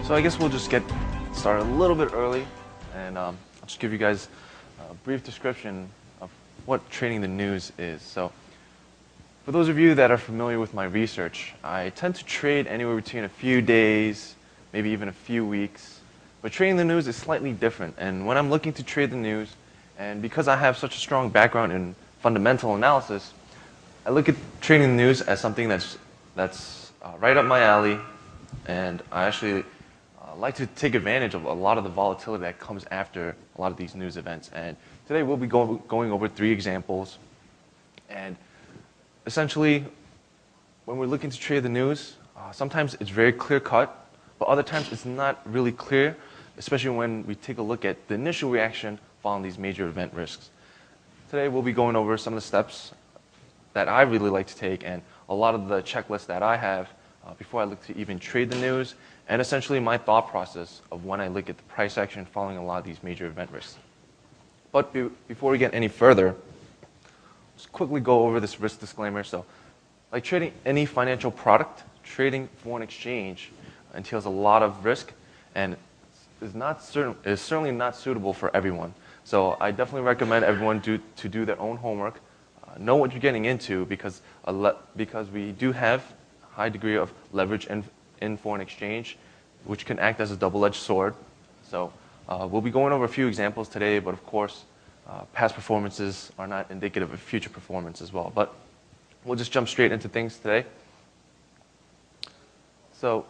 So I guess we'll just get started a little bit early, and I'll just give you guys a brief description of what trading the news is. So for those of you that are familiar with my research, I tend to trade anywhere between a few days, maybe even a few weeks. But trading the news is slightly different, and when I'm looking to trade the news, and because I have such a strong background in fundamental analysis, I look at trading the news as something that's right up my alley, and I actually like to take advantage of a lot of the volatility that comes after a lot of these news events. And today we'll be going over 3 examples. And essentially, when we're looking to trade the news, sometimes it's very clear-cut, but other times it's not really clear, especially when we take a look at the initial reaction following these major event risks. Today we'll be going over some of the steps that I really like to take and a lot of the checklists that I have before I look to even trade the news, and essentially my thought process of when I look at the price action following a lot of these major event risks. But before we get any further, let's quickly go over this risk disclaimer. So, like trading any financial product, trading foreign exchange entails a lot of risk and is certainly not suitable for everyone. So I definitely recommend everyone to do their own homework, know what you're getting into, because we do have a high degree of leverage in foreign exchange, which can act as a double-edged sword. So we'll be going over a few examples today, but of course, past performances are not indicative of future performance as well. But we'll just jump straight into things today. So,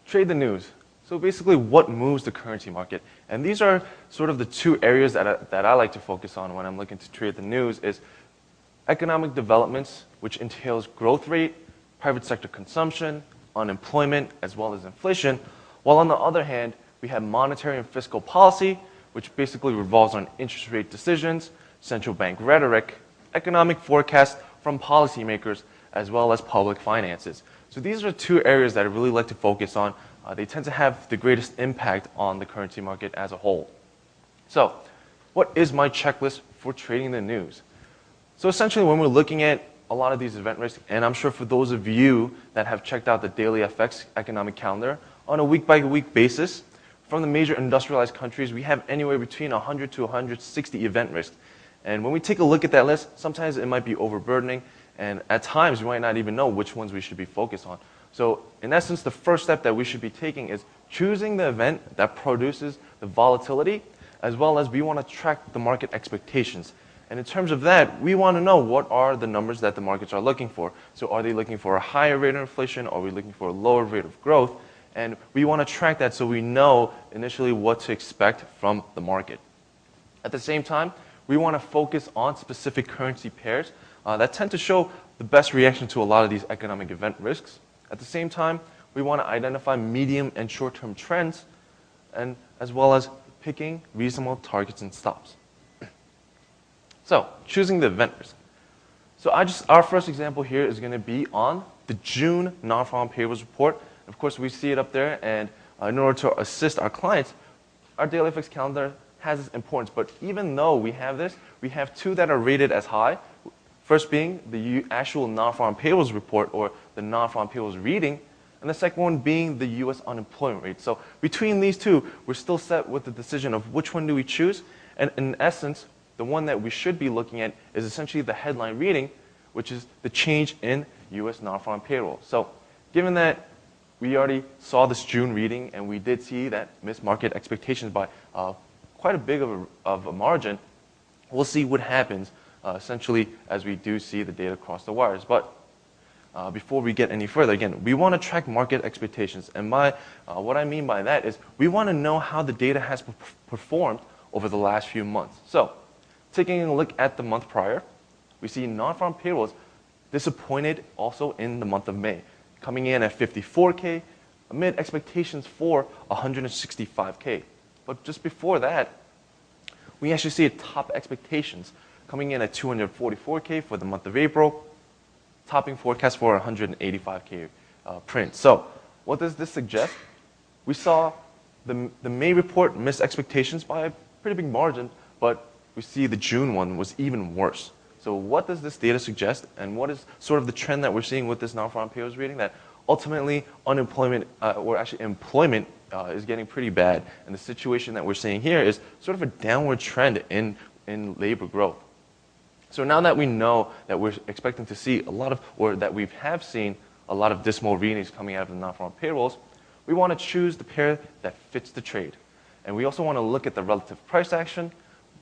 trade the news. So basically, what moves the currency market? And these are sort of the 2 areas that I like to focus on when I'm looking to trade the news is economic developments, which entails growth rate, private sector consumption, unemployment, as well as inflation, while on the other hand, we have monetary and fiscal policy, which basically revolves on interest rate decisions, central bank rhetoric, economic forecasts from policymakers, as well as public finances. So these are 2 areas that I really like to focus on. They tend to have the greatest impact on the currency market as a whole. So, what is my checklist for trading the news? So essentially, when we're looking at a lot of these event risks, and I'm sure for those of you that have checked out the daily FX economic calendar, on a week-by-week basis, from the major industrialized countries, we have anywhere between 100 to 160 event risks. And when we take a look at that list, sometimes it might be overburdening, and at times we might not even know which ones we should be focused on. So in essence, the first step that we should be taking is choosing the event that produces the volatility, as well as we want to track the market expectations. And in terms of that, we want to know what are the numbers that the markets are looking for. So are they looking for a higher rate of inflation? Are we looking for a lower rate of growth? And we want to track that so we know initially what to expect from the market. At the same time, we want to focus on specific currency pairs that tend to show the best reaction to a lot of these economic event risks. At the same time, we want to identify medium and short-term trends, and as well as picking reasonable targets and stops. So, choosing the event risk. So our first example here is going to be on the June non-farm payrolls report. Of course, we see it up there, and in order to assist our clients, our daily FX calendar has its importance. But even though we have this, we have 2 that are rated as high. First being the actual non-farm payrolls report, or the non-farm payrolls reading, and the second one being the U.S. unemployment rate. So between these 2, we're still set with the decision of which one do we choose. And in essence, the one that we should be looking at is essentially the headline reading, which is the change in U.S. non-farm payroll. So given that we already saw this June reading, and we did see that missed market expectations by quite a big of a margin, we'll see what happens essentially as we do see the data cross the wires. But before we get any further, again, we want to track market expectations. And what I mean by that is we want to know how the data has performed over the last few months. So, taking a look at the month prior, we see non-farm payrolls disappointed also in the month of May, coming in at 54K amid expectations for 165K. But just before that, we actually see top expectations coming in at 244K for the month of April, topping forecast for 185K print. So what does this suggest? We saw the May report missed expectations by a pretty big margin, but we see the June one was even worse. So what does this data suggest, and what is sort of the trend that we're seeing with this non-farm payrolls reading? That ultimately unemployment, or actually employment is getting pretty bad. And the situation that we're seeing here is sort of a downward trend in labor growth. So now that we know that we're expecting to see a lot of, or that we have seen a lot of dismal readings coming out of the non-farm payrolls, we want to choose the pair that fits the trade. And we also want to look at the relative price action.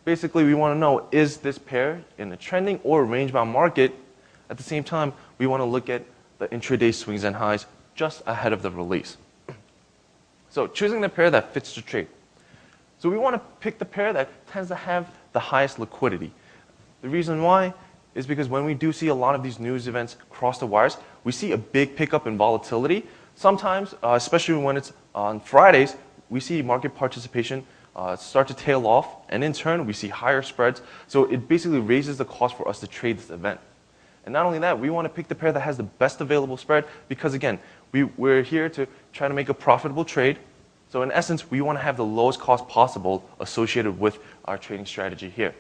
Basically, we want to know, is this pair in a trending or range-bound market? At the same time, we want to look at the intraday swings and highs just ahead of the release. So choosing the pair that fits the trade. So we want to pick the pair that tends to have the highest liquidity. The reason why is because when we do see a lot of these news events cross the wires, we see a big pickup in volatility. Sometimes, especially when it's on Fridays, we see market participation start to tail off, and in turn, we see higher spreads. So it basically raises the cost for us to trade this event. And not only that, we want to pick the pair that has the best available spread because, again, we're here to try to make a profitable trade. So in essence, we want to have the lowest cost possible associated with our trading strategy here.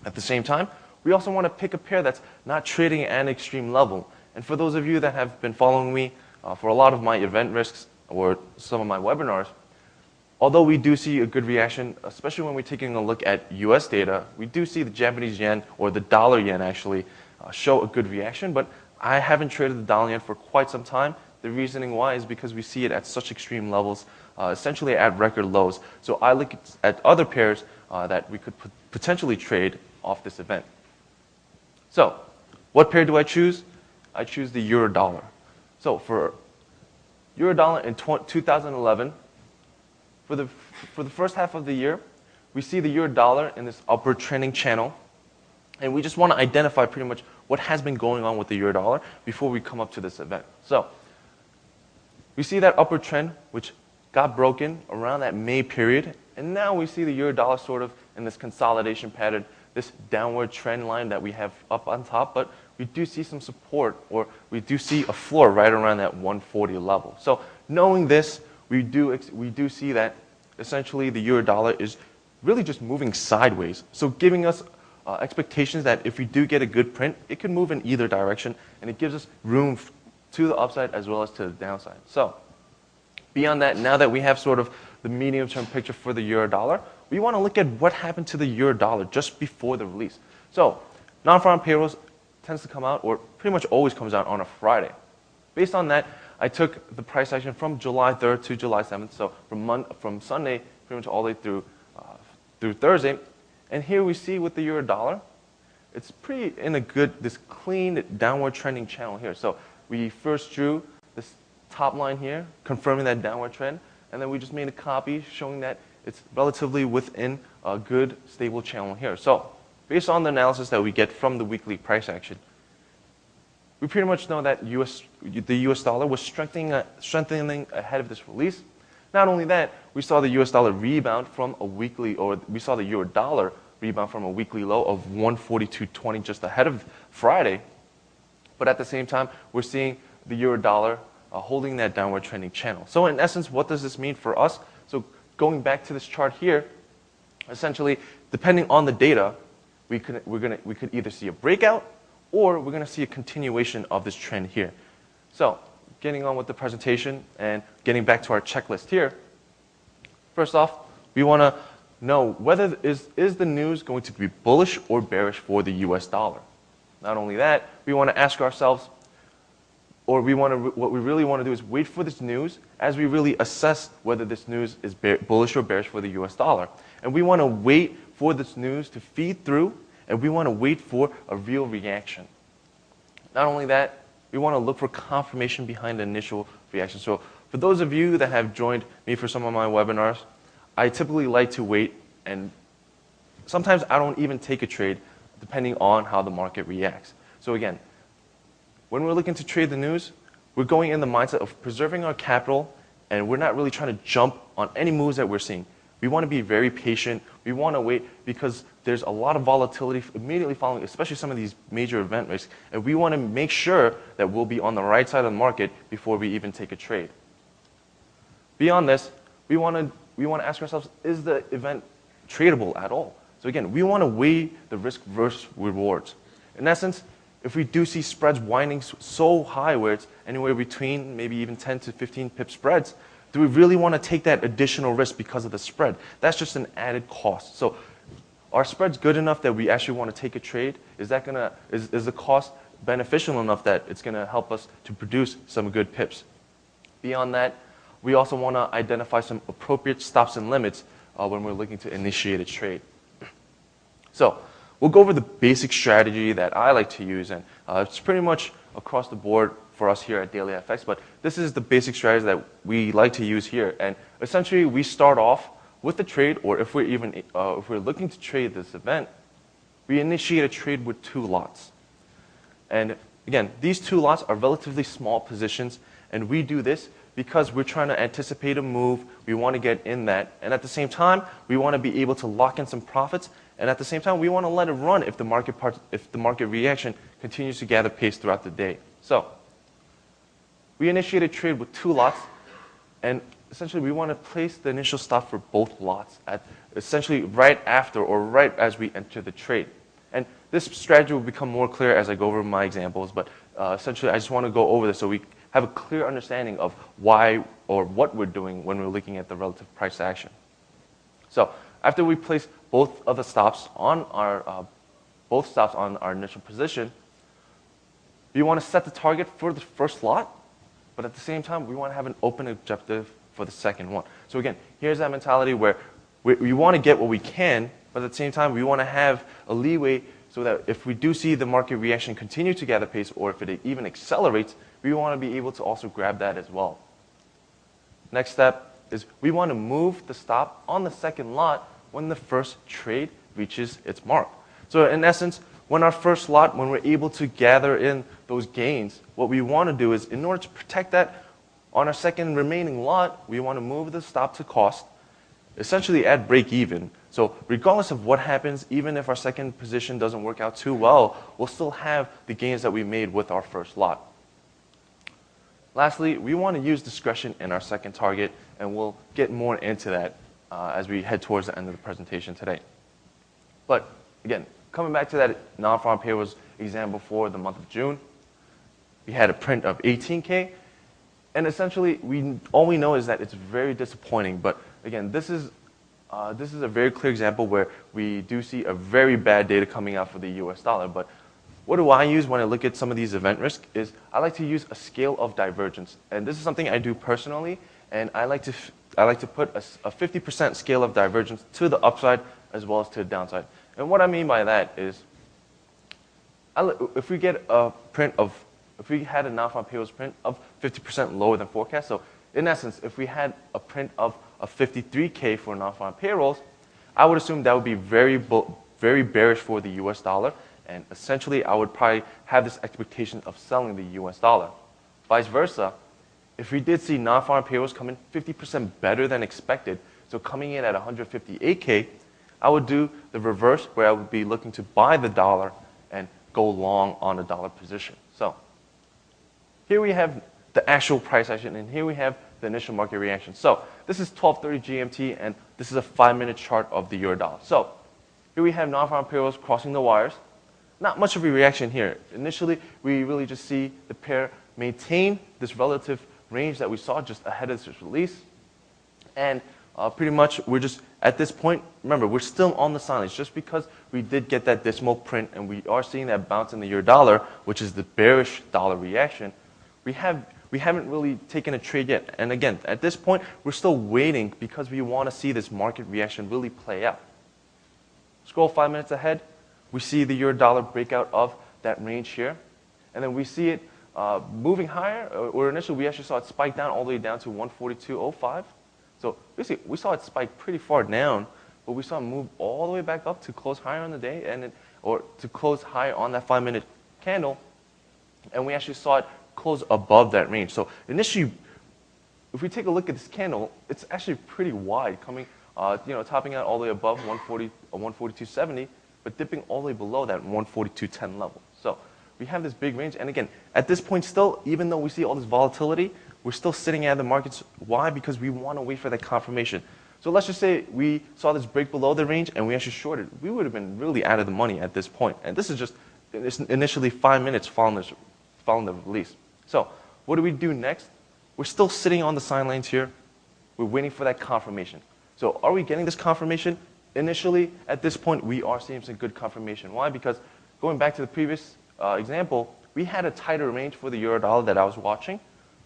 At the same time, we also want to pick a pair that's not trading at an extreme level. And for those of you that have been following me for a lot of my event risks or some of my webinars, although we do see a good reaction, especially when we're taking a look at US data, we do see the Japanese yen, or the dollar yen actually, show a good reaction, but I haven't traded the dollar yen for quite some time. The reasoning why is because we see it at such extreme levels, essentially at record lows. So I look at other pairs that we could potentially trade off this event. So what pair do I choose? I choose the euro dollar. So for euro dollar in 2011, for the first half of the year, we see the euro dollar in this upward trending channel. And we just want to identify pretty much what has been going on with the euro dollar before we come up to this event. So we see that upward trend, which got broken around that May period. And now we see the euro dollar sort of in this consolidation pattern, this downward trend line that we have up on top. But we do see some support, or we do see a floor right around that 140 level. So knowing this, we do see that essentially the euro dollar is really just moving sideways. So giving us expectations that if we do get a good print, it could move in either direction, and it gives us room to the upside as well as to the downside. So beyond that, now that we have sort of the medium-term picture for the euro dollar, we want to look at what happened to the euro dollar just before the release. So non-farm payrolls tends to come out, or pretty much always comes out on a Friday. Based on that, I took the price action from July 3rd to July 7th, so from Sunday pretty much all the way through Thursday. And here we see with the euro dollar, it's pretty in a good, this clean downward trending channel here. So we first drew this top line here, confirming that downward trend, and then we just made a copy showing that it's relatively within a good stable channel here. So based on the analysis that we get from the weekly price action, we pretty much know that the US dollar was strengthening ahead of this release. Not only that, we saw the US dollar rebound from a weekly, or we saw the euro dollar rebound from a weekly low of 142.20 just ahead of Friday. But at the same time, we're seeing the euro dollar holding that downward trending channel. So in essence, what does this mean for us? So going back to this chart here, essentially, depending on the data, we could either see a breakout or we're going to see a continuation of this trend here. So getting on with the presentation and getting back to our checklist here, first off, we want to know whether is the news going to be bullish or bearish for the US dollar. Not only that, we want to ask ourselves, or what we really want to do is wait for this news as we really assess whether this news is bullish or bearish for the US dollar. And we want to wait for this news to feed through, and we want to wait for a real reaction. Not only that, we want to look for confirmation behind the initial reaction. So for those of you that have joined me for some of my webinars, I typically like to wait, and sometimes I don't even take a trade depending on how the market reacts. So again, when we're looking to trade the news, we're going in the mindset of preserving our capital, and we're not really trying to jump on any moves that we're seeing. We want to be very patient. We want to wait because there's a lot of volatility immediately following, especially some of these major event risks. And we want to make sure that we'll be on the right side of the market before we even take a trade. Beyond this, we want to ask ourselves, is the event tradable at all? So again, we want to weigh the risk versus rewards. In essence, if we do see spreads winding so high where it's anywhere between maybe even 10 to 15 pip spreads, do we really want to take that additional risk because of the spread? That's just an added cost. So are spreads good enough that we actually want to take a trade? Is the cost beneficial enough that it's going to help us to produce some good pips? Beyond that, we also want to identify some appropriate stops and limits when we're looking to initiate a trade. So we'll go over the basic strategy that I like to use, and it's pretty much across the board for us here at Daily FX, but this is the basic strategy that we like to use here. And essentially, we start off with the trade, or if we're looking to trade this event, we initiate a trade with 2 lots. And again, these 2 lots are relatively small positions, and we do this because we're trying to anticipate a move. We want to get in that, and at the same time, we want to be able to lock in some profits. And at the same time, we want to let it run if the market reaction continues to gather pace throughout the day. So we initiate a trade with 2 lots, and essentially we want to place the initial stop for both lots at essentially right after or right as we enter the trade. And this strategy will become more clear as I go over my examples, but essentially I just want to go over this so we have a clear understanding of why or what we're doing when we're looking at the relative price action. So after we place both of the stops on our initial position, we want to set the target for the first lot, but at the same time, we want to have an open objective for the second one. So again, here's that mentality where we want to get what we can, but at the same time, we want to have a leeway so that if we do see the market reaction continue to gather pace, or if it even accelerates, we want to be able to also grab that as well. Next step is we want to move the stop on the second lot when the first trade reaches its mark. So in essence, when we're able to gather in those gains, what we want to do is, in order to protect that, on our second remaining lot, we want to move the stop to cost, essentially at break even. So regardless of what happens, even if our second position doesn't work out too well, we'll still have the gains that we made with our first lot. Lastly, we want to use discretion in our second target, and we'll get more into that as we head towards the end of the presentation today. But again, coming back to that non-farm payrolls example for the month of June, we had a print of 18K, and essentially all we know is that it's very disappointing. But again, this is a very clear example where we do see a very bad data coming out for the US dollar. But what do I use when I look at some of these event risks is I like to use a scale of divergence. And this is something I do personally, and I like to put a 50% scale of divergence to the upside as well as to the downside. And what I mean by that is, if we had a non-farm payrolls print of 50% lower than forecast, so in essence, if we had a print of a 53K for non-farm payrolls, I would assume that would be very bearish for the US dollar, and essentially I would probably have this expectation of selling the US dollar. Vice versa, if we did see non-farm payrolls come in 50% better than expected, so coming in at 158K, I would do the reverse, where I would be looking to buy the dollar and go long on the dollar position. So here we have the actual price action, and here we have the initial market reaction. So this is 12:30 GMT, and this is a 5-minute chart of the euro dollar. So here we have non-farm payrolls crossing the wires. Not much of a reaction here. Initially, we really just see the pair maintain this relative range that we saw just ahead of this release. And pretty much we're just, at this point, remember, we're still on the sidelines. Just because we did get that decimal print and we are seeing that bounce in the euro dollar, which is the bearish dollar reaction, we haven't really taken a trade yet. And again, at this point, we're still waiting because we want to see this market reaction really play out. Scroll 5 minutes ahead, we see the euro dollar break out of that range here. And then we see it moving higher, or initially we actually saw it spike down all the way down to 142.05. So basically, we saw it spike pretty far down, but we saw it move all the way back up to close higher on the day, or to close higher on that 5-minute candle. And we actually saw it close above that range. So initially, if we take a look at this candle, it's actually pretty wide, coming, topping out all the way above 142.70, but dipping all the way below that 142.10 level. So we have this big range, and again, at this point still, even though we see all this volatility, we're still sitting at the markets. Why? Because we want to wait for that confirmation. So let's just say we saw this break below the range and we actually shorted. We would have been really out of the money at this point. And this is just initially 5 minutes following the release. So what do we do next? We're still sitting on the sidelines here. We're waiting for that confirmation. So are we getting this confirmation? Initially, at this point, we are seeing some good confirmation. Why? Because going back to the previous example, we had a tighter range for the euro dollar that I was watching,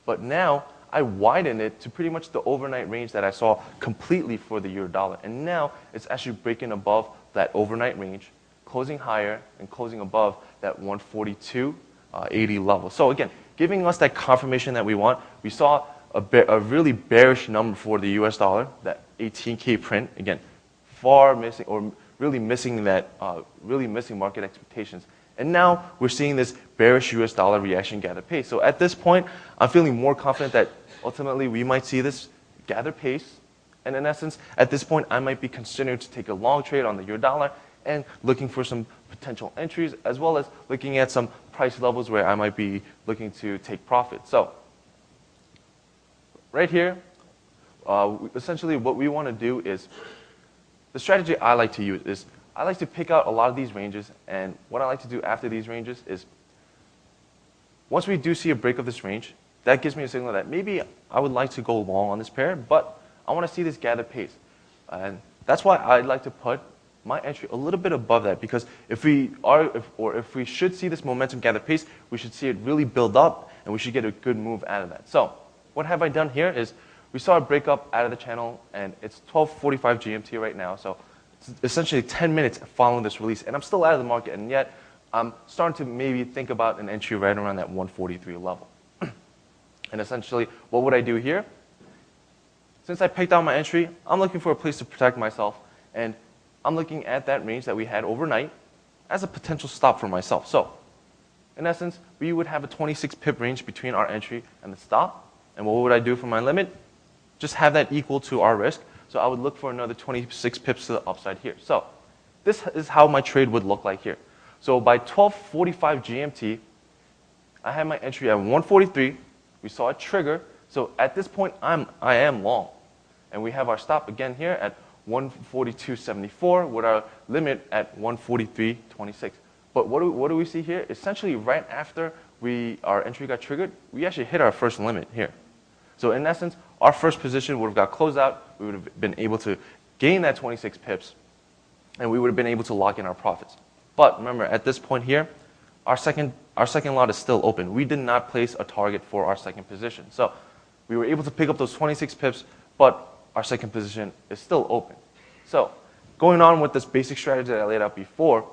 but now I widened it to pretty much the overnight range that I saw completely for the euro dollar. And now it's actually breaking above that overnight range, closing higher and closing above that 142.80 level. So again, giving us that confirmation that we want. We saw a really bearish number for the US dollar, that 18K print. Again, far missing, or really missing that, really missing market expectations. And now we're seeing this bearish US dollar reaction gather pace. So at this point, I'm feeling more confident that ultimately we might see this gather pace. And in essence, at this point, I might be considering to take a long trade on the euro dollar and looking for some potential entries, as well as looking at some price levels where I might be looking to take profit. So right here, essentially what we want to do is, the strategy I like to use is, I like to pick out a lot of these ranges, and what I like to do after these ranges is, once we do see a break of this range, that gives me a signal that maybe I would like to go long on this pair, but I want to see this gather pace. And that's why I'd like to put my entry a little bit above that, because if we should see this momentum gather pace, we should see it really build up, and we should get a good move out of that. So what have I done here is, we saw a break up out of the channel, and it's 12:45 GMT right now, so it's essentially 10 minutes following this release, and I'm still out of the market, and yet I'm starting to maybe think about an entry right around that 143 level. And essentially, what would I do here? Since I picked out my entry, I'm looking for a place to protect myself, and I'm looking at that range that we had overnight as a potential stop for myself. So, in essence, we would have a 26 pip range between our entry and the stop, and what would I do for my limit? Just have that equal to our risk. So I would look for another 26 pips to the upside here. So this is how my trade would look like here. So by 12:45 GMT, I had my entry at 143. We saw a trigger. So at this point, I am long. And we have our stop again here at 142.74 with our limit at 143.26. But what do we see here? Essentially, right after our entry got triggered, we actually hit our first limit here. So in essence, our first position would have got closed out. We would have been able to gain that 26 pips, and we would have been able to lock in our profits. But remember, at this point here, our second lot is still open. We did not place a target for our second position. So we were able to pick up those 26 pips, but our second position is still open. So going on with this basic strategy that I laid out before,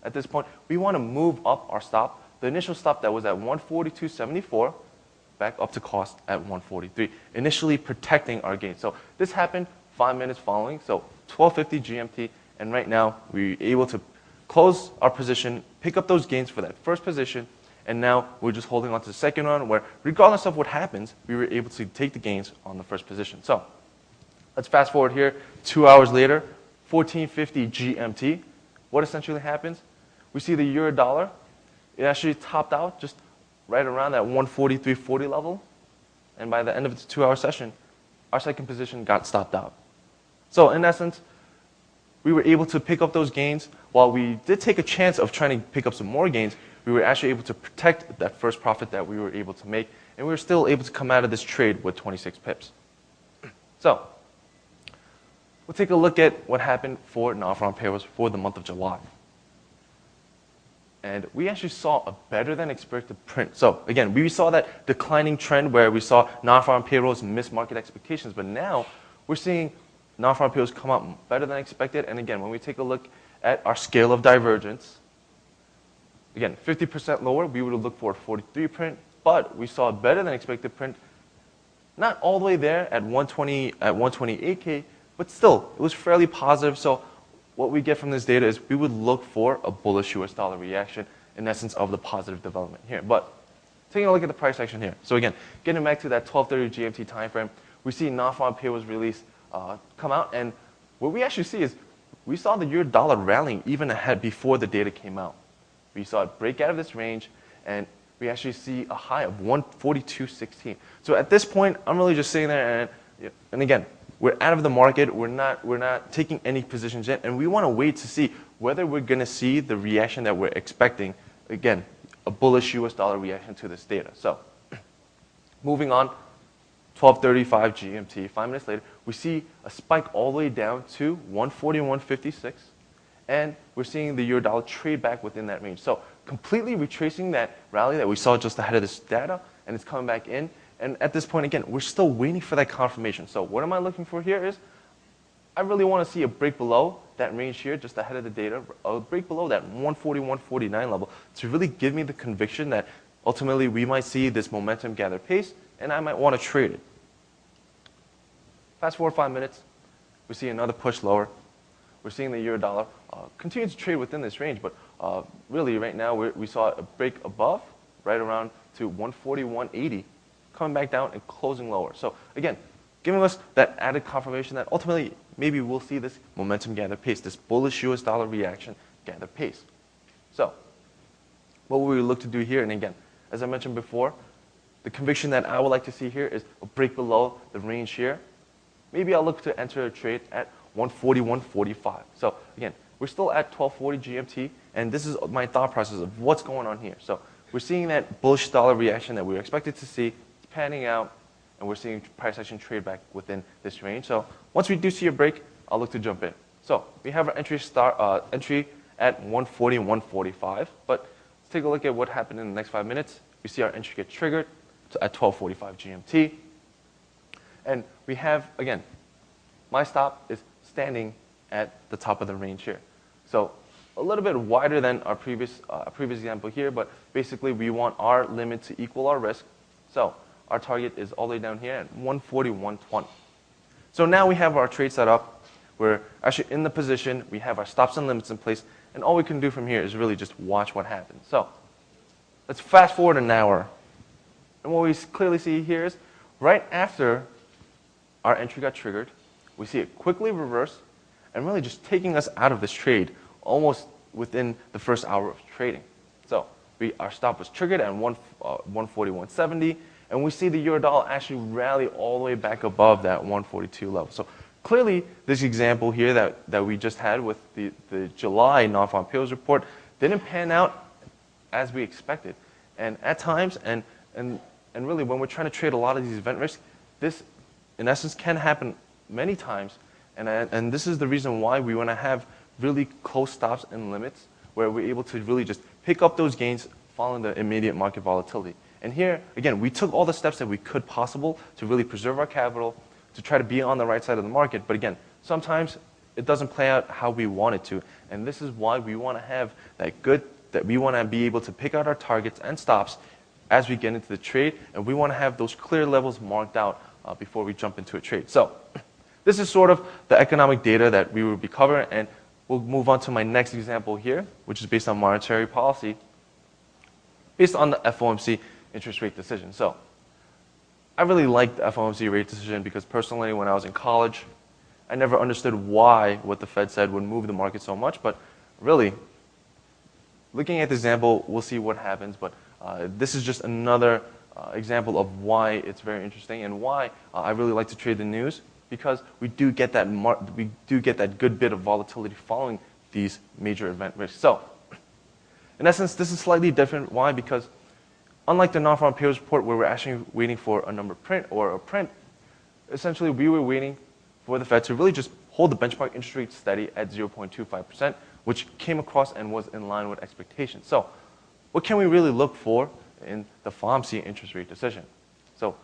at this point, we want to move up our stop. The initial stop that was at 142.74, back up to cost at 143, initially protecting our gain. So this happened 5 minutes following, so 12:50 GMT, and right now we're able to close our position, pick up those gains for that first position, and now we're just holding on to the second one, where regardless of what happens, we were able to take the gains on the first position. So let's fast forward here, 2 hours later, 14:50 GMT. What essentially happens? We see the euro dollar, it actually topped out just right around that 143.40 level, and by the end of the 2-hour session, our second position got stopped out. So in essence, we were able to pick up those gains. While we did take a chance of trying to pick up some more gains, we were actually able to protect that first profit that we were able to make, and we were still able to come out of this trade with 26 pips. So we'll take a look at what happened for non-farm payrolls for the month of July. And we actually saw a better than expected print. So again, we saw that declining trend where we saw non-farm payrolls miss market expectations, but now we're seeing non-farm payrolls come out better than expected. And again, when we take a look at our scale of divergence, again, 50% lower, we would have looked for a 43 print, but we saw a better than expected print, not all the way there at 128K, but still, it was fairly positive. So what we get from this data is we would look for a bullish US dollar reaction in essence of the positive development here. But taking a look at the price action here. So again, getting back to that 12:30 GMT time frame, we see non-farm payrolls release come out, and what we actually see is we saw the euro dollar rallying even ahead before the data came out. We saw it break out of this range, and we actually see a high of 142.16. So at this point, I'm really just sitting there, and again, we're out of the market. We're not taking any positions yet, and we want to wait to see whether we're going to see the reaction that we're expecting again, a bullish US dollar reaction to this data. So moving on, 12:35 GMT, 5 minutes later, we see a spike all the way down to 141.56, and we're seeing the euro dollar trade back within that range. So completely retracing that rally that we saw just ahead of this data, and it's coming back in. And at this point, again, we're still waiting for that confirmation. So what am I looking for here is, I really want to see a break below that range here, just ahead of the data, a break below that 141.49 level to really give me the conviction that ultimately we might see this momentum gather pace, and I might want to trade it. Fast forward 5 minutes, we see another push lower. We're seeing the euro dollar continue to trade within this range, but really right now we saw a break above, right around to 141.80, coming back down and closing lower. So again, giving us that added confirmation that ultimately maybe we'll see this momentum gather pace, this bullish US dollar reaction gather pace. So what will we look to do here? And again, as I mentioned before, the conviction that I would like to see here is a break below the range here. Maybe I'll look to enter a trade at 141.45. So again, we're still at 12:40 GMT, and this is my thought process of what's going on here. So we're seeing that bullish dollar reaction that we were expected to see, it's panning out, and we're seeing price action trade back within this range. So once we do see a break, I'll look to jump in. So we have our entry at 141.45, but let's take a look at what happened in the next 5 minutes. We see our entry get triggered at 12:45 GMT. And we have, again, my stop is standing at the top of the range here. So a little bit wider than our previous example here, but basically we want our limit to equal our risk. So our target is all the way down here at 141.20. So now we have our trade set up. We're actually in the position. We have our stops and limits in place. And all we can do from here is really just watch what happens. So let's fast forward an hour. And what we clearly see here is right after our entry got triggered, we see it quickly reverse and really just taking us out of this trade almost within the first hour of trading. So our stop was triggered at 141.70, and we see the euro dollar actually rally all the way back above that 142 level. So clearly, this example here that we just had with the July non-farm payrolls report didn't pan out as we expected. And at times, and really when we're trying to trade a lot of these event risks, this in essence can happen many times. And this is the reason why we want to have really close stops and limits where we're able to really just pick up those gains following the immediate market volatility. And here, again, we took all the steps that we could possible to really preserve our capital, to try to be on the right side of the market. But again, sometimes it doesn't play out how we want it to. And this is why we want to have that we want to be able to pick out our targets and stops as we get into the trade. And we want to have those clear levels marked out before we jump into a trade. So this is sort of the economic data that we will be covering. And we'll move on to my next example here, which is based on monetary policy, based on the FOMC interest rate decision. So I really liked the FOMC rate decision because personally, when I was in college, I never understood why what the Fed said would move the market so much. But really, looking at the example, we'll see what happens. But this is just another example of why it's very interesting and why I really like to trade the news, because we do get that good bit of volatility following these major event risks. So in essence, this is slightly different. Why? Because unlike the non-farm payrolls report where we're actually waiting for a number print or a print, essentially we were waiting for the Fed to really just hold the benchmark interest rate steady at 0.25%, which came across and was in line with expectations. So what can we really look for in the FOMC interest rate decision? So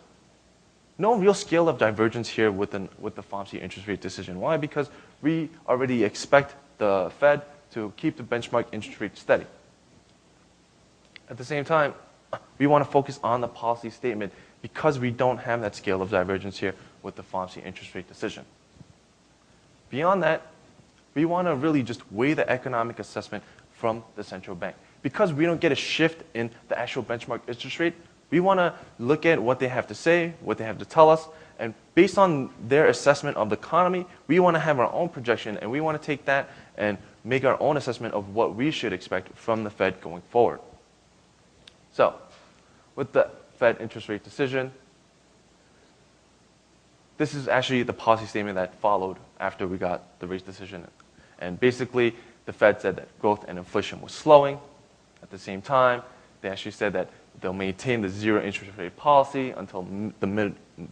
no real scale of divergence here with the FOMC interest rate decision. Why? Because we already expect the Fed to keep the benchmark interest rate steady. At the same time, we want to focus on the policy statement because we don't have that scale of divergence here with the FOMC interest rate decision. Beyond that, we want to really just weigh the economic assessment from the central bank. Because we don't get a shift in the actual benchmark interest rate, we want to look at what they have to say, what they have to tell us, and based on their assessment of the economy, we want to have our own projection, and we want to take that and make our own assessment of what we should expect from the Fed going forward. So, with the Fed interest rate decision, this is actually the policy statement that followed after we got the rate decision. And basically, the Fed said that growth and inflation was slowing, At the same time, they actually said that they'll maintain the zero interest rate policy until the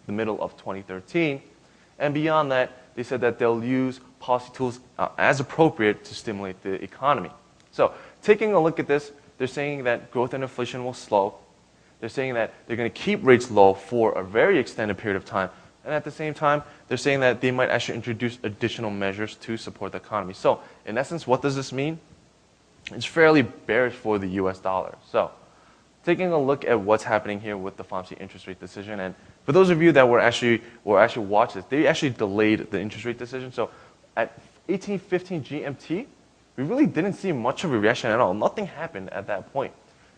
middle of 2013. And beyond that, they said that they'll use policy tools as appropriate to stimulate the economy. So taking a look at this, they're saying that growth and inflation will slow. They're saying that they're going to keep rates low for a very extended period of time. And at the same time, they're saying that they might actually introduce additional measures to support the economy. So in essence, what does this mean? It's fairly bearish for the US dollar. So taking a look at what's happening here with the FOMC interest rate decision, and for those of you that were actually watch this, they actually delayed the interest rate decision. So at 18:15 GMT, we really didn't see much of a reaction at all. Nothing happened at that point.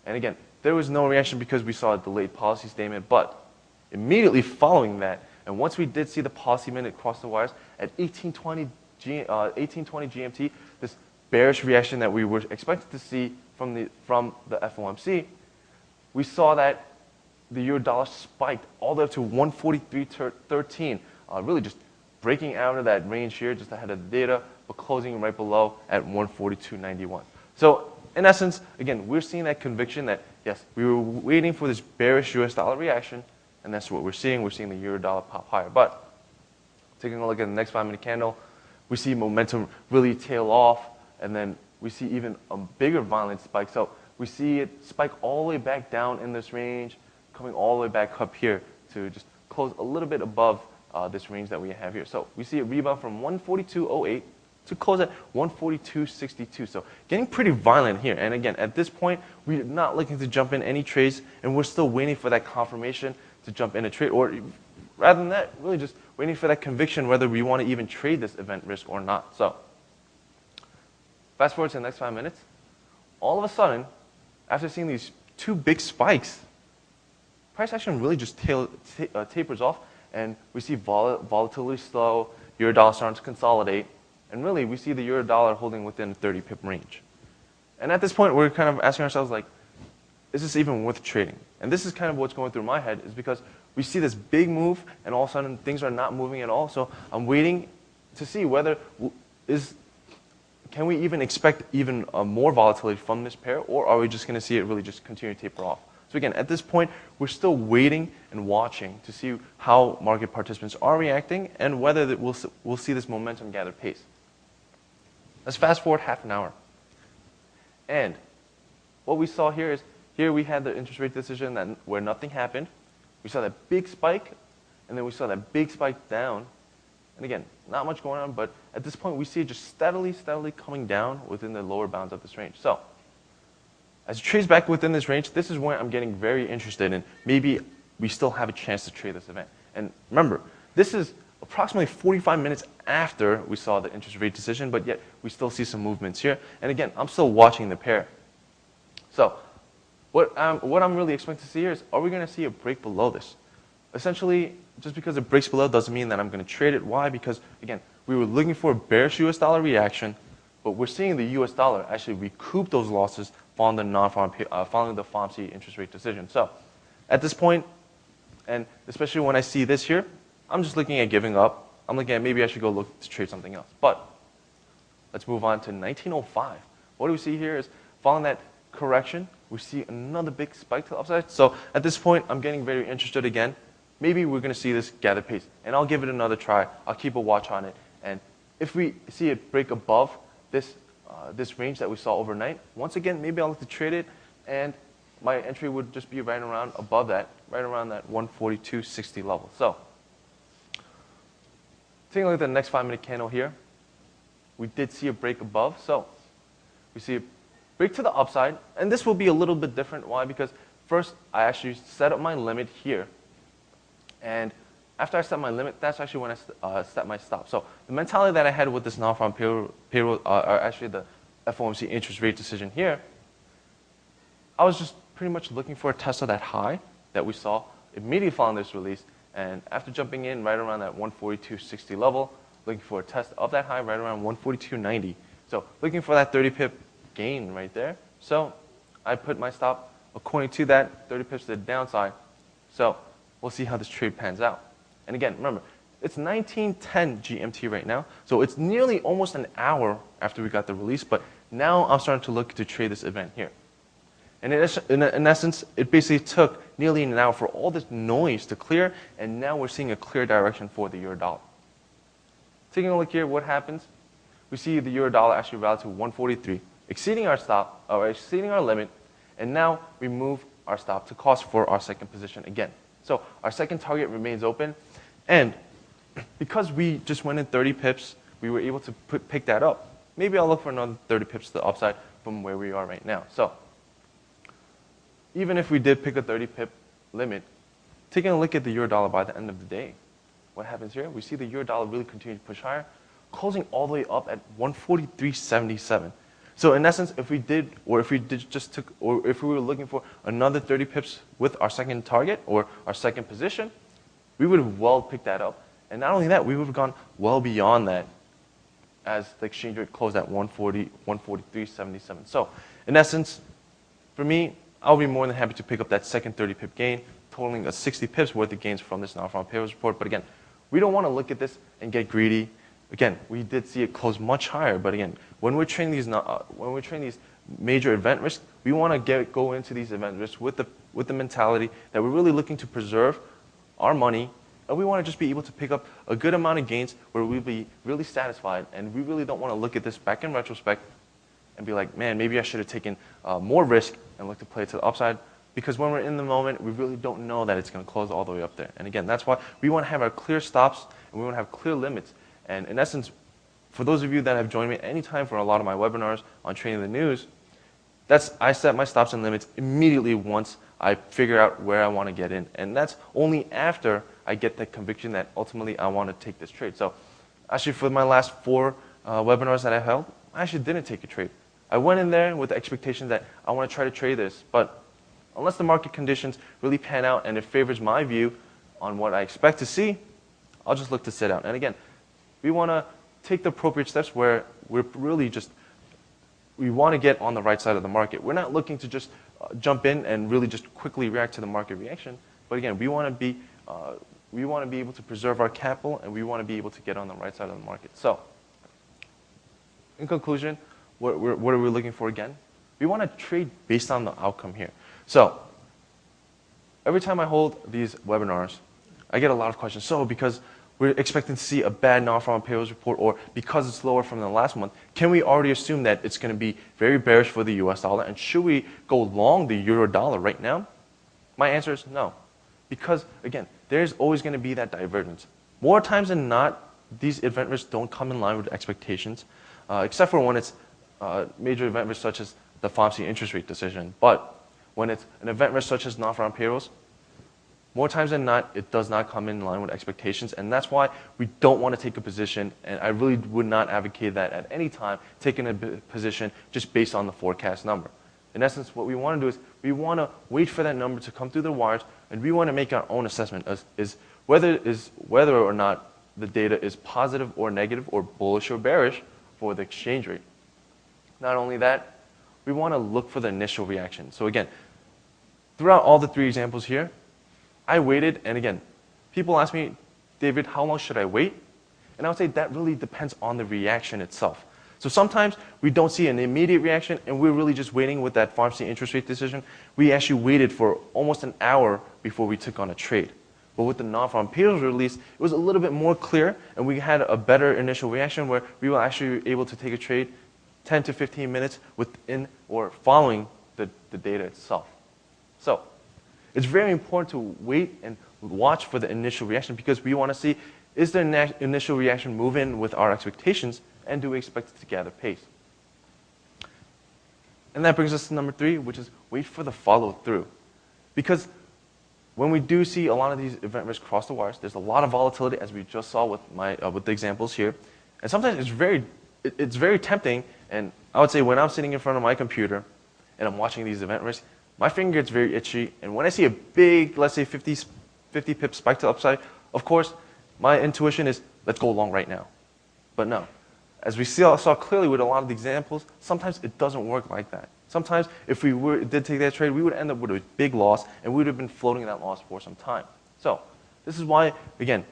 And again, there was no reaction because we saw a delayed policy statement, but immediately following that, and once we did see the policy minute cross the wires at 18:20 GMT, this bearish reaction that we were expected to see from the FOMC, we saw that the euro dollar spiked all the way up to 143.13, really just breaking out of that range here just ahead of the data, but closing right below at 142.91. So in essence, again, we're seeing that conviction that, yes, we were waiting for this bearish US dollar reaction, and that's what we're seeing. We're seeing the euro dollar pop higher. But taking a look at the next 5-minute candle, we see momentum really tail off, and then we see even a bigger violent spike. So we see it spike all the way back down in this range, coming all the way back up here to just close a little bit above this range that we have here. So we see it rebound from 142.08 to close at 142.62. So getting pretty violent here. And again, at this point, we're not looking to jump in any trades, and we're still waiting for that confirmation to jump in a trade, or rather than that, really just waiting for that conviction whether we want to even trade this event risk or not. So fast forward to the next 5 minutes. All of a sudden, after seeing these two big spikes, price action really just tapers off, and we see volatility slow, euro dollar starting to consolidate, and really we see the euro dollar holding within a 30 pip range. And at this point, we're kind of asking ourselves, like, is this even worth trading? And this is kind of what's going through my head, is because we see this big move, and all of a sudden things are not moving at all. So I'm waiting to see whether can we even expect even more volatility from this pair, or are we just going to see it really just continue to taper off? So again, at this point, we're still waiting and watching to see how market participants are reacting and whether we'll see this momentum gather pace. Let's fast forward half an hour. And what we saw here is, here we had the interest rate decision where nothing happened. We saw that big spike, and then we saw that big spike down. And again, not much going on, but at this point, we see it just steadily coming down within the lower bounds of this range. So as it trades back within this range, this is where I'm getting very interested in. Maybe we still have a chance to trade this event. And remember, this is approximately 45 minutes after we saw the interest rate decision, but yet we still see some movements here. And again, I'm still watching the pair. So what I'm really expecting to see here is, are we going to see a break below this? Essentially, just because it breaks below doesn't mean that I'm going to trade it. Why? Because, again, we were looking for a bearish US dollar reaction, but we're seeing the US dollar actually recoup those losses following the FOMC interest rate decision. So at this point, and especially when I see this here, I'm just looking at giving up. I'm looking at maybe I should go look to trade something else. But let's move on to 1905. What do we see here is, following that correction, we see another big spike to the upside. So at this point, I'm getting very interested again. Maybe we're going to see this gather pace, and I'll give it another try. I'll keep a watch on it, and if we see it break above this range that we saw overnight, once again, maybe I'll look to trade it, and my entry would just be right around above that, right around that 142.60 level. So taking a look at the next 5-minute candle here, we did see a break above. So we see a break to the upside, and this will be a little bit different. Why? Because first, I actually set up my limit here, and after I set my limit, that's actually when I set my stop. So the mentality that I had with this non-farm payroll, or actually the FOMC interest rate decision here, I was just pretty much looking for a test of that high that we saw immediately following this release. And after jumping in right around that 142.60 level, looking for a test of that high right around 142.90. So looking for that 30 pip gain right there. So I put my stop according to that, 30 pips to the downside. So we'll see how this trade pans out. And again, remember, it's 19:10 GMT right now, so it's nearly almost an hour after we got the release, but now I'm starting to look to trade this event here. And in essence, it basically took nearly an hour for all this noise to clear, and now we're seeing a clear direction for the euro dollar. Taking a look here, what happens? We see the euro dollar actually rallied to 143, exceeding our stop, or exceeding our limit, and now we move our stop to cost for our second position again. So our second target remains open, and because we just went in 30 pips, we were able to pick that up. Maybe I'll look for another 30 pips to the upside from where we are right now. So even if we did pick a 30 pip limit, taking a look at the euro dollar by the end of the day, what happens here? We see the euro dollar really continue to push higher, closing all the way up at 143.77. So in essence, if we did, or if we did just took, or if we were looking for another 30 pips with our second target or our second position, we would have well picked that up. And not only that, we would have gone well beyond that as the exchange rate closed at 143.77. So in essence, for me, I'll be more than happy to pick up that second 30 pip gain, totaling a 60 pips worth of gains from this non-farm payrolls report. But again, we don't want to look at this and get greedy. Again, we did see it close much higher, but again, when we're trading these major event risks, we want to go into these event risks with the mentality that we're really looking to preserve our money, and we want to just be able to pick up a good amount of gains where we'll be really satisfied, and we really don't want to look at this back in retrospect and be like, man, maybe I should have taken more risk and looked to play it to the upside, because when we're in the moment, we really don't know that it's going to close all the way up there. And again, that's why we want to have our clear stops, and we want to have clear limits. And in essence, for those of you that have joined me anytime for a lot of my webinars on trading the news, I set my stops and limits immediately once I figure out where I want to get in. And that's only after I get the conviction that ultimately I want to take this trade. So actually for my last 4 webinars that I held, I actually didn't take a trade. I went in there with the expectation that I want to try to trade this, but unless the market conditions really pan out and it favors my view on what I expect to see, I'll just look to sit out. And again, we want to take the appropriate steps where we're really just, we want to get on the right side of the market. We're not looking to just jump in and really just quickly react to the market reaction. But again, we want to be able to preserve our capital, and we want to be able to get on the right side of the market. So, in conclusion, what are we looking for again? We want to trade based on the outcome here. So, every time I hold these webinars, I get a lot of questions. So, because we're expecting to see a bad non-farm payrolls report, or because it's lower from the last month, can we already assume that it's going to be very bearish for the US dollar? And should we go long the euro dollar right now? My answer is no. Because, again, there's always going to be that divergence. More times than not, these event risks don't come in line with expectations, except for when it's major event risks such as the FOMC interest rate decision. But when it's an event risk such as non-farm payrolls, more times than not, it does not come in line with expectations, and that's why we don't want to take a position, and I really would not advocate that at any time, taking a position just based on the forecast number. In essence, what we want to do is we want to wait for that number to come through the wires, and we want to make our own assessment as whether or not the data is positive or negative, or bullish or bearish for the exchange rate. Not only that, we want to look for the initial reaction. So again, throughout all the 3 examples here, I waited, and again, people ask me, David, how long should I wait? And I would say that really depends on the reaction itself. So sometimes we don't see an immediate reaction, and we're really just waiting with that FOMC interest rate decision. We actually waited for almost an hour before we took on a trade. But with the non-farm payrolls release, it was a little bit more clear, and we had a better initial reaction where we were actually able to take a trade 10 to 15 minutes within or following the data itself. So it's very important to wait and watch for the initial reaction, because we want to see, is the initial reaction move in with our expectations, and do we expect it to gather pace? And that brings us to number 3, which is wait for the follow through. Because when we do see a lot of these event risks cross the wires, there's a lot of volatility, as we just saw with the examples here. And sometimes it's very tempting, and I would say when I'm sitting in front of my computer and I'm watching these event risks, my finger gets very itchy, and when I see a big, let's say 50 pip spike to the upside, of course, my intuition is, let's go long right now. But no. As we saw clearly with a lot of the examples, sometimes it doesn't work like that. Sometimes if we did take that trade, we would end up with a big loss, and we would have been floating that loss for some time. So this is why, again,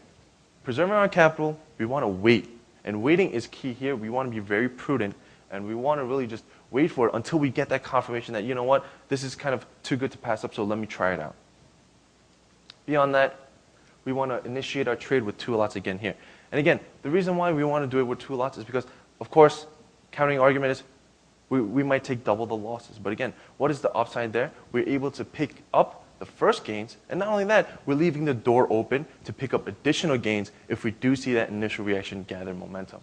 preserving our capital, we want to wait. And waiting is key here. We want to be very prudent, and we want to really just wait for it until we get that confirmation that, you know what, this is kind of too good to pass up, so let me try it out. Beyond that, we want to initiate our trade with 2 lots again here. And again, the reason why we want to do it with 2 lots is because, of course, counting argument is we might take double the losses. But again, what is the upside there? We're able to pick up the first gains, and not only that, we're leaving the door open to pick up additional gains if we do see that initial reaction gather momentum.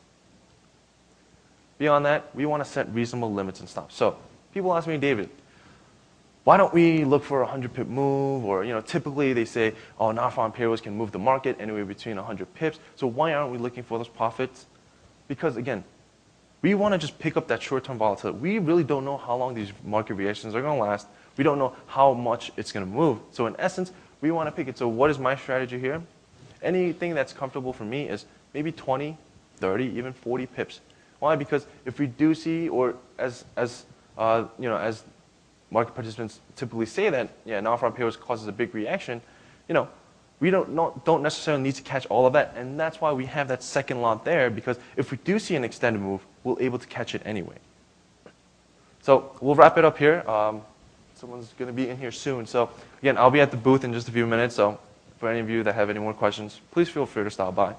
Beyond that, we want to set reasonable limits and stops. So people ask me, David, why don't we look for a 100-pip move? Or, typically they say, oh, non-farm payrolls can move the market anywhere between 100 pips. So why aren't we looking for those profits? Because again, we want to just pick up that short-term volatility. We really don't know how long these market reactions are going to last. We don't know how much it's going to move. So in essence, we want to pick it. So what is my strategy here? Anything that's comfortable for me is maybe 20, 30, even 40 pips. Why? Because if we do see, or as market participants typically say that, non-farm payrolls causes a big reaction, we don't necessarily need to catch all of that, and that's why we have that second lot there, because if we do see an extended move, we're able to catch it anyway. So we'll wrap it up here. Someone's going to be in here soon. So again, I'll be at the booth in just a few minutes, so for any of you that have any more questions, please feel free to stop by.